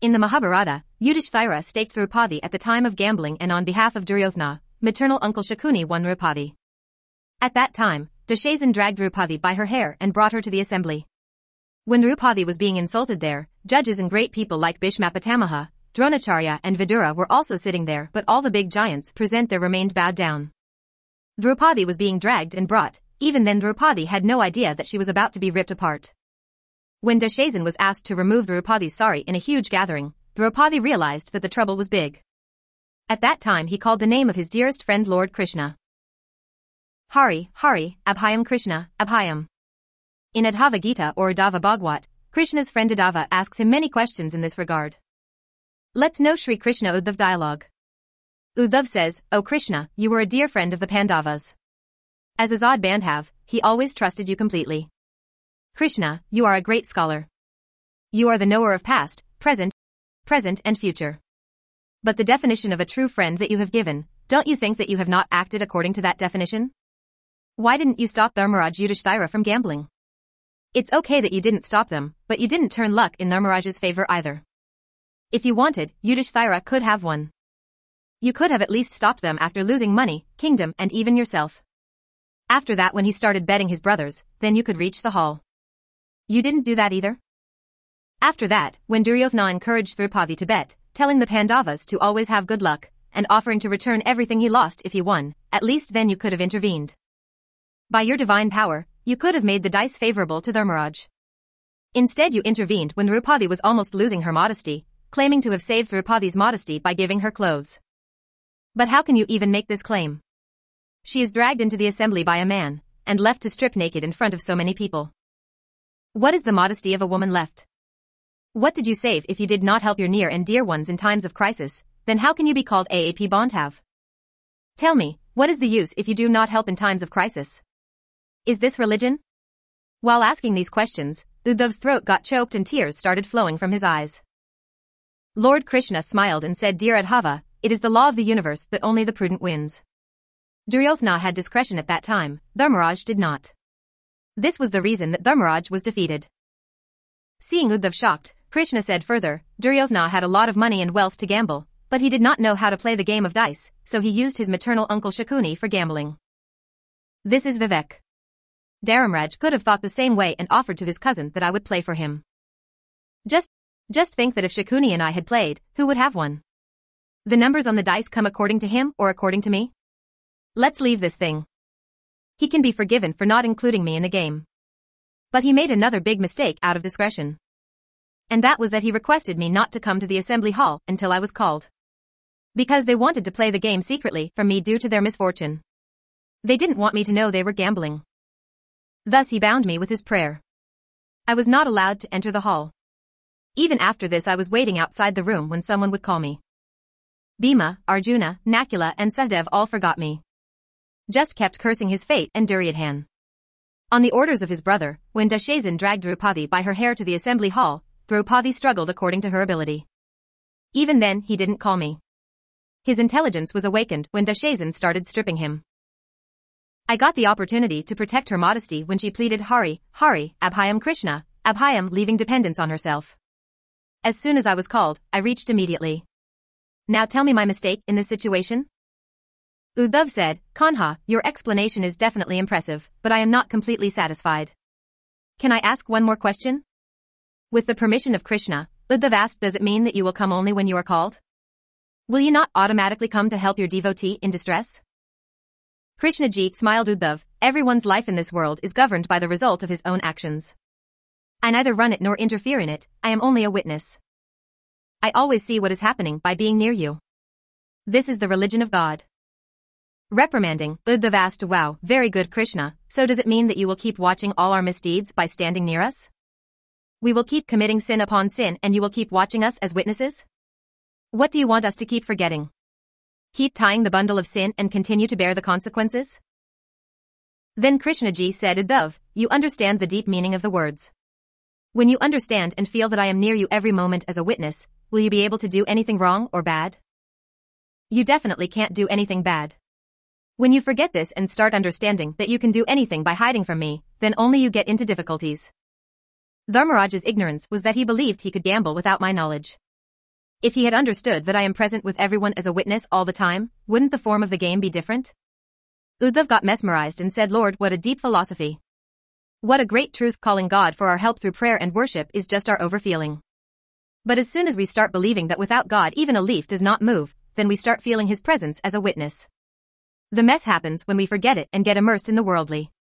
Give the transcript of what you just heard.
In the Mahabharata, Yudhishthira staked Draupadi at the time of gambling, and on behalf of Duryodhana, maternal uncle Shakuni won Draupadi. At that time, Dushasan dragged Draupadi by her hair and brought her to the assembly. When Draupadi was being insulted there, judges and great people like Bhishma Pitamaha, Dronacharya and Vidura were also sitting there, but all the big giants present there remained bowed down. Draupadi was being dragged and brought. Even then Draupadi had no idea that she was about to be ripped apart. When Dushasan was asked to remove Draupadi's sari in a huge gathering, Draupadi realized that the trouble was big. At that time he called the name of his dearest friend Lord Krishna. Hari, Hari, Abhayam Krishna, Abhayam. In Adhava Gita or Uddhava Bhagwat, Krishna's friend Uddhava asks him many questions in this regard. Let's know Sri Krishna Uddhav dialogue. Uddhav says, "O Krishna, you were a dear friend of the Pandavas. As Azad Bandhav, he always trusted you completely. Krishna, you are a great scholar. You are the knower of past, present, and future. But the definition of a true friend that you have given, don't you think that you have not acted according to that definition? Why didn't you stop Dharmaraj Yudhishthira from gambling? It's okay that you didn't stop them, but you didn't turn luck in Dharmaraj's favor either. If you wanted, Yudhishthira could have won. You could have at least stopped them after losing money, kingdom, and even yourself. After that, when he started betting his brothers, then you could reach the hall. You didn't do that either. After that, when Duryodhana encouraged Draupadi to bet, telling the Pandavas to always have good luck, and offering to return everything he lost if he won, at least then you could have intervened. By your divine power, you could have made the dice favorable to Dharmaraj. Instead you intervened when Draupadi was almost losing her modesty, claiming to have saved Draupadi's modesty by giving her clothes. But how can you even make this claim? She is dragged into the assembly by a man, and left to strip naked in front of so many people. What is the modesty of a woman left? What did you save if you did not help your near and dear ones in times of crisis? Then how can you be called Aap Bandhav? Tell me, what is the use if you do not help in times of crisis? Is this religion? While asking these questions, Uddhav's throat got choked and tears started flowing from his eyes. Lord Krishna smiled and said, "Dear Adhava, it is the law of the universe that only the prudent wins." Duryodhana had discretion at that time, Dharmaraj did not. This was the reason that Dharmaraj was defeated. Seeing Uddhav shocked, Krishna said further, Duryodhana had a lot of money and wealth to gamble, but he did not know how to play the game of dice, so he used his maternal uncle Shakuni for gambling. This is Vivek. Dharamraj could have thought the same way and offered to his cousin that I would play for him. Just think that if Shakuni and I had played, who would have won? The numbers on the dice come according to him or according to me? Let's leave this thing. He can be forgiven for not including me in the game. But he made another big mistake out of discretion. And that was that he requested me not to come to the assembly hall until I was called. Because they wanted to play the game secretly from me due to their misfortune. They didn't want me to know they were gambling. Thus he bound me with his prayer. I was not allowed to enter the hall. Even after this I was waiting outside the room when someone would call me. Bhima, Arjuna, Nakula and Sahadev all forgot me. Just kept cursing his fate and Duryodhana. On the orders of his brother, when Dushasan dragged Draupadi by her hair to the assembly hall, Draupadi struggled according to her ability. Even then he didn't call me. His intelligence was awakened when Dushasan started stripping him. I got the opportunity to protect her modesty when she pleaded Hari, Hari, Abhayam Krishna, Abhayam, leaving dependence on herself. As soon as I was called, I reached immediately. Now tell me my mistake in this situation? Uddhav said, Kanha, your explanation is definitely impressive, but I am not completely satisfied. Can I ask one more question? With the permission of Krishna, Uddhav asked, does it mean that you will come only when you are called? Will you not automatically come to help your devotee in distress? Krishnaji smiled. Uddhav, everyone's life in this world is governed by the result of his own actions. I neither run it nor interfere in it, I am only a witness. I always see what is happening by being near you. This is the religion of God. Reprimanding, Uddhav asked, wow, very good Krishna, so does it mean that you will keep watching all our misdeeds by standing near us? We will keep committing sin upon sin and you will keep watching us as witnesses? What do you want us to keep forgetting? Keep tying the bundle of sin and continue to bear the consequences? Then Krishnaji said, Uddhav, you understand the deep meaning of the words. When you understand and feel that I am near you every moment as a witness, will you be able to do anything wrong or bad? You definitely can't do anything bad. When you forget this and start understanding that you can do anything by hiding from me, then only you get into difficulties. Dharmaraj's ignorance was that he believed he could gamble without my knowledge. If he had understood that I am present with everyone as a witness all the time, wouldn't the form of the game be different? Uddhav got mesmerized and said, Lord, what a deep philosophy. What a great truth. Calling God for our help through prayer and worship is just our overfeeling. But as soon as we start believing that without God even a leaf does not move, then we start feeling his presence as a witness. The mess happens when we forget it and get immersed in the worldly.